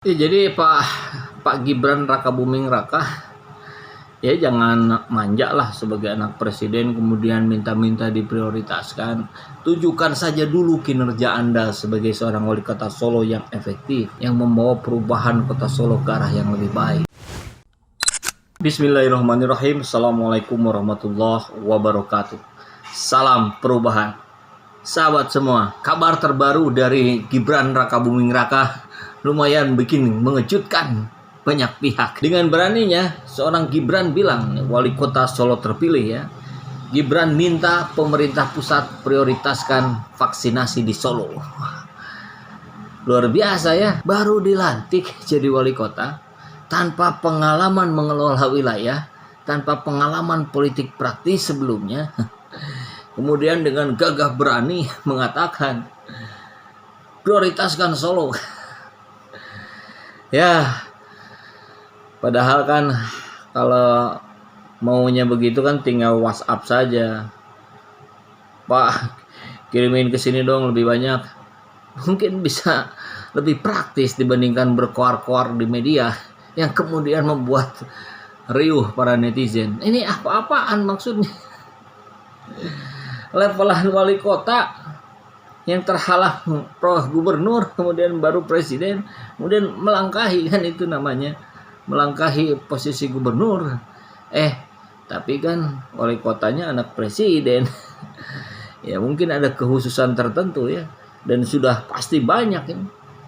Ya, jadi Pak Gibran Raka Buming Raka, ya jangan manja lah sebagai anak presiden kemudian minta-minta diprioritaskan. Tunjukkan saja dulu kinerja Anda sebagai seorang wali kota Solo yang efektif, yang membawa perubahan kota Solo ke arah yang lebih baik. Bismillahirrahmanirrahim. Assalamualaikum warahmatullahi wabarakatuh. Salam perubahan. Sahabat semua, kabar terbaru dari Gibran Raka Buming Raka lumayan bikin mengejutkan banyak pihak. Dengan beraninya seorang Gibran bilang, wali kota Solo terpilih ya, Gibran minta pemerintah pusat prioritaskan vaksinasi di Solo. Luar biasa ya, baru dilantik jadi wali kota tanpa pengalaman mengelola wilayah, tanpa pengalaman politik praktis sebelumnya. Kemudian dengan gagah berani mengatakan prioritaskan Solo. Ya, padahal kan kalau maunya begitu kan tinggal WhatsApp saja. Pak, kirimin ke sini dong lebih banyak. Mungkin bisa lebih praktis dibandingkan berkoar-koar di media yang kemudian membuat riuh para netizen. Ini apa-apaan maksudnya? Levelan wali kota yang terhalang gubernur, kemudian baru presiden, kemudian melangkahi, kan itu namanya melangkahi posisi gubernur. Tapi kan wali kotanya anak presiden. Ya mungkin ada kekhususan tertentu ya, dan sudah pasti banyak ya.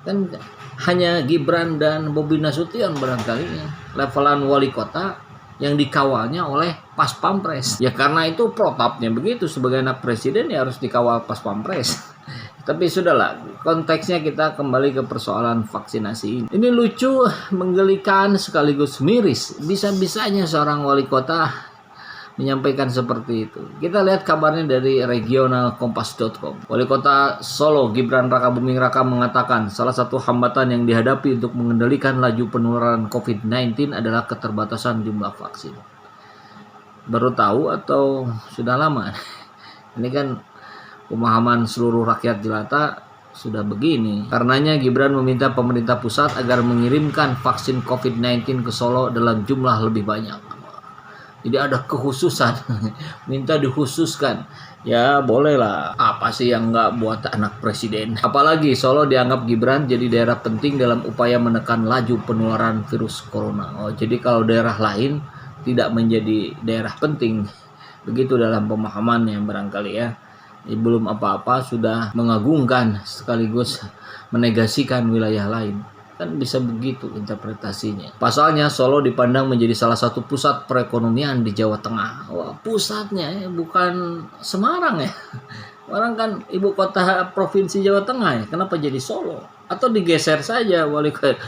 Kan hanya Gibran dan Bobi Nasution barangkali ya, levelan wali kota yang dikawalnya oleh Pas Pampres. Ya karena itu protapnya begitu, sebagai anak presiden ya harus dikawal Pas Pampres. Tapi sudahlah, konteksnya kita kembali ke persoalan vaksinasi ini. Ini lucu, menggelikan sekaligus miris. Bisa-bisanya seorang wali kota menyampaikan seperti itu. Kita lihat kabarnya dari regionalkompas.com. Wali kota Solo Gibran Raka Buming Raka mengatakan salah satu hambatan yang dihadapi untuk mengendalikan laju penularan COVID-19 adalah keterbatasan jumlah vaksin. Baru tahu atau sudah lama? Ini kan pemahaman seluruh rakyat jelata sudah begini. Karenanya Gibran meminta pemerintah pusat agar mengirimkan vaksin COVID-19 ke Solo dalam jumlah lebih banyak. Jadi ada kekhususan, minta dikhususkan. Ya bolehlah, apa sih yang nggak buat anak presiden. Apalagi Solo dianggap Gibran jadi daerah penting dalam upaya menekan laju penularan virus corona. Jadi kalau daerah lain tidak menjadi daerah penting. Begitu dalam pemahamannya barangkali ya. Belum apa-apa sudah mengagungkan sekaligus menegasikan wilayah lain. Kan bisa begitu interpretasinya. Pasalnya Solo dipandang menjadi salah satu pusat perekonomian di Jawa Tengah. Wah, pusatnya ya, bukan Semarang ya. Orang kan ibu kota provinsi Jawa Tengah ya. Kenapa jadi Solo? Atau digeser saja wali kota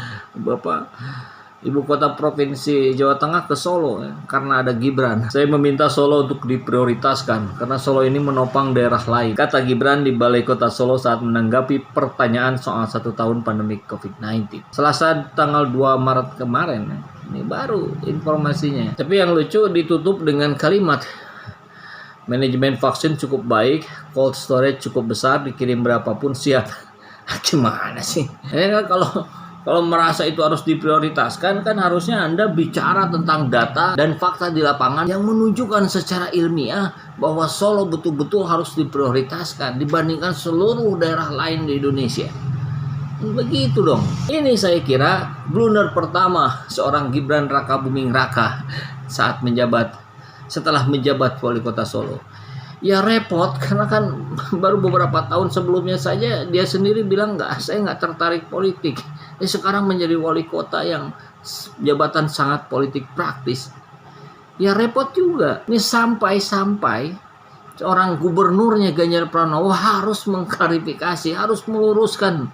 ibu kota provinsi Jawa Tengah ke Solo ya, karena ada Gibran. Saya meminta Solo untuk diprioritaskan karena Solo ini menopang daerah lain, kata Gibran di Balai Kota Solo saat menanggapi pertanyaan soal 1 tahun pandemi COVID-19. Selasa tanggal 2 Maret kemarin ya. Ini baru informasinya. Tapi yang lucu ditutup dengan kalimat manajemen vaksin cukup baik, cold storage cukup besar, dikirim berapapun siap. Gimana sih? Kalau merasa itu harus diprioritaskan, kan harusnya Anda bicara tentang data dan fakta di lapangan yang menunjukkan secara ilmiah bahwa Solo betul-betul harus diprioritaskan dibandingkan seluruh daerah lain di Indonesia. Begitu dong. Ini saya kira blunder pertama seorang Gibran Raka Buming Raka setelah menjabat wali kota Solo. Ya repot karena kan baru beberapa tahun sebelumnya saja dia sendiri bilang saya nggak tertarik politik. Sekarang menjadi wali kota yang jabatan sangat politik praktis. Ya repot juga. Ini sampai seorang gubernurnya Ganjar Pranowo harus mengklarifikasi, harus meluruskan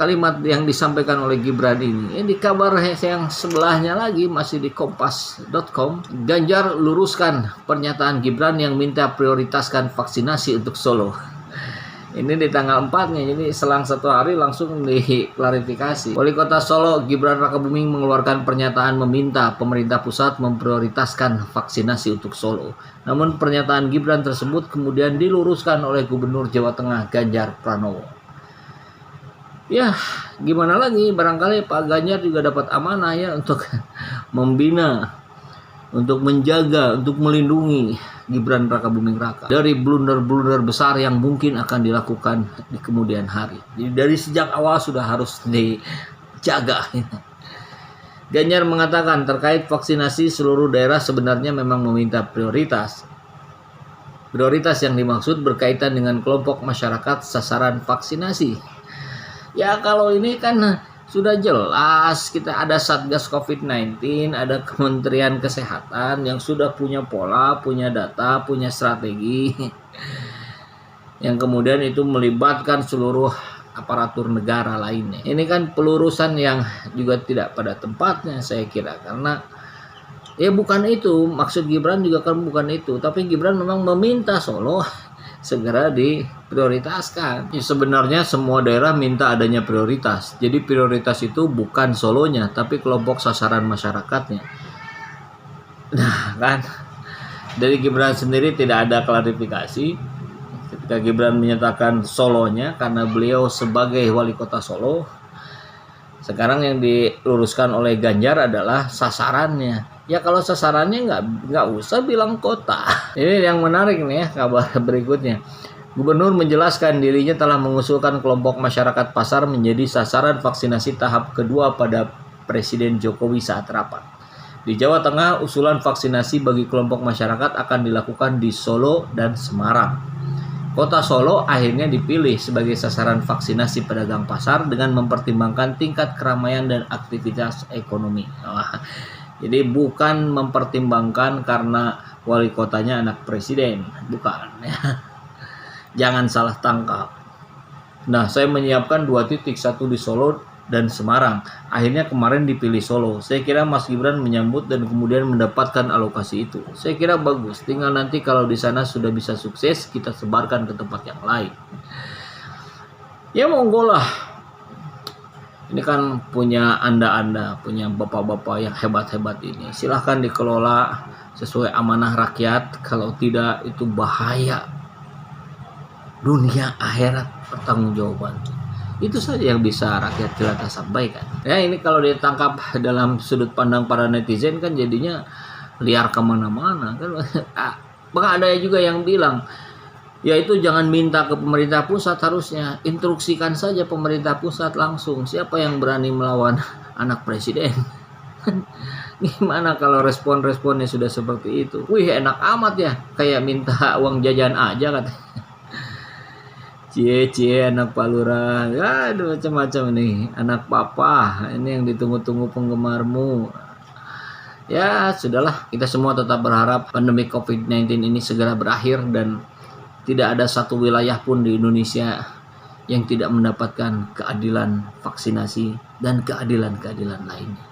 kalimat yang disampaikan oleh Gibran ini. Di kabar yang sebelahnya lagi masih di kompas.com, Ganjar luruskan pernyataan Gibran yang minta prioritaskan vaksinasi untuk Solo. Ini di tanggal 4-nya, jadi selang 1 hari langsung diklarifikasi. Wali kota Solo Gibran Raka Buming mengeluarkan pernyataan meminta pemerintah pusat memprioritaskan vaksinasi untuk Solo. Namun pernyataan Gibran tersebut kemudian diluruskan oleh Gubernur Jawa Tengah Ganjar Pranowo. Ya, gimana lagi, barangkali Pak Ganjar juga dapat amanah ya untuk membina, untuk menjaga, untuk melindungi Gibran Rakabuming Raka dari blunder-blunder besar yang mungkin akan dilakukan di kemudian hari. Jadi dari sejak awal sudah harus dijaga. Ganjar mengatakan terkait vaksinasi seluruh daerah sebenarnya memang meminta prioritas. Prioritas yang dimaksud berkaitan dengan kelompok masyarakat sasaran vaksinasi. Ya kalau ini kan sudah jelas, kita ada Satgas COVID-19, ada Kementerian Kesehatan yang sudah punya pola, punya data, punya strategi. Yang kemudian itu melibatkan seluruh aparatur negara lainnya. Ini kan pelurusan yang juga tidak pada tempatnya saya kira, karena ya bukan itu, maksud Gibran juga kan bukan itu, tapi Gibran memang meminta Solo segera diprioritaskan. Ya, sebenarnya semua daerah minta adanya prioritas. Jadi prioritas itu bukan Solonya, tapi kelompok sasaran masyarakatnya. Nah kan, dari Gibran sendiri tidak ada klarifikasi ketika Gibran menyatakan Solonya, karena beliau sebagai wali kota Solo. Sekarang yang diluruskan oleh Ganjar adalah sasarannya. Ya kalau sasarannya nggak usah bilang kota. Ini yang menarik nih ya, kabar berikutnya. Gubernur menjelaskan dirinya telah mengusulkan kelompok masyarakat pasar menjadi sasaran vaksinasi tahap kedua pada Presiden Jokowi saat rapat. Di Jawa Tengah, usulan vaksinasi bagi kelompok masyarakat akan dilakukan di Solo dan Semarang. Kota Solo akhirnya dipilih sebagai sasaran vaksinasi pedagang pasar dengan mempertimbangkan tingkat keramaian dan aktivitas ekonomi. Jadi bukan mempertimbangkan karena wali kotanya anak presiden, bukan. Jangan salah tangkap. Nah, saya menyiapkan 2 titik, satu di Solo dan Semarang. Akhirnya kemarin dipilih Solo. Saya kira Mas Gibran menyambut dan kemudian mendapatkan alokasi itu. Saya kira bagus. Tinggal nanti kalau di sana sudah bisa sukses, kita sebarkan ke tempat yang lain. Ya monggo lah. Ini kan punya Anda, punya bapak-bapak yang hebat-hebat ini. Silahkan dikelola sesuai amanah rakyat. Kalau tidak, itu bahaya. Dunia akhirat pertanggungjawaban. Itu saja yang bisa rakyat jelata sampaikan. Ya ini kalau ditangkap dalam sudut pandang para netizen kan jadinya liar kemana-mana. Kan ada juga yang bilang, yaitu jangan minta ke pemerintah pusat, harusnya instruksikan saja pemerintah pusat langsung. Siapa yang berani melawan anak presiden? Gimana kalau respon-responnya sudah seperti itu? Wih enak amat ya, kayak minta uang jajan aja katanya. Cie anak Pak Lurah, aduh macam-macam nih, anak papa, ini yang ditunggu-tunggu penggemarmu. Ya sudahlah, kita semua tetap berharap pandemi COVID-19 ini segera berakhir dan tidak ada satu wilayah pun di Indonesia yang tidak mendapatkan keadilan vaksinasi dan keadilan-keadilan lainnya.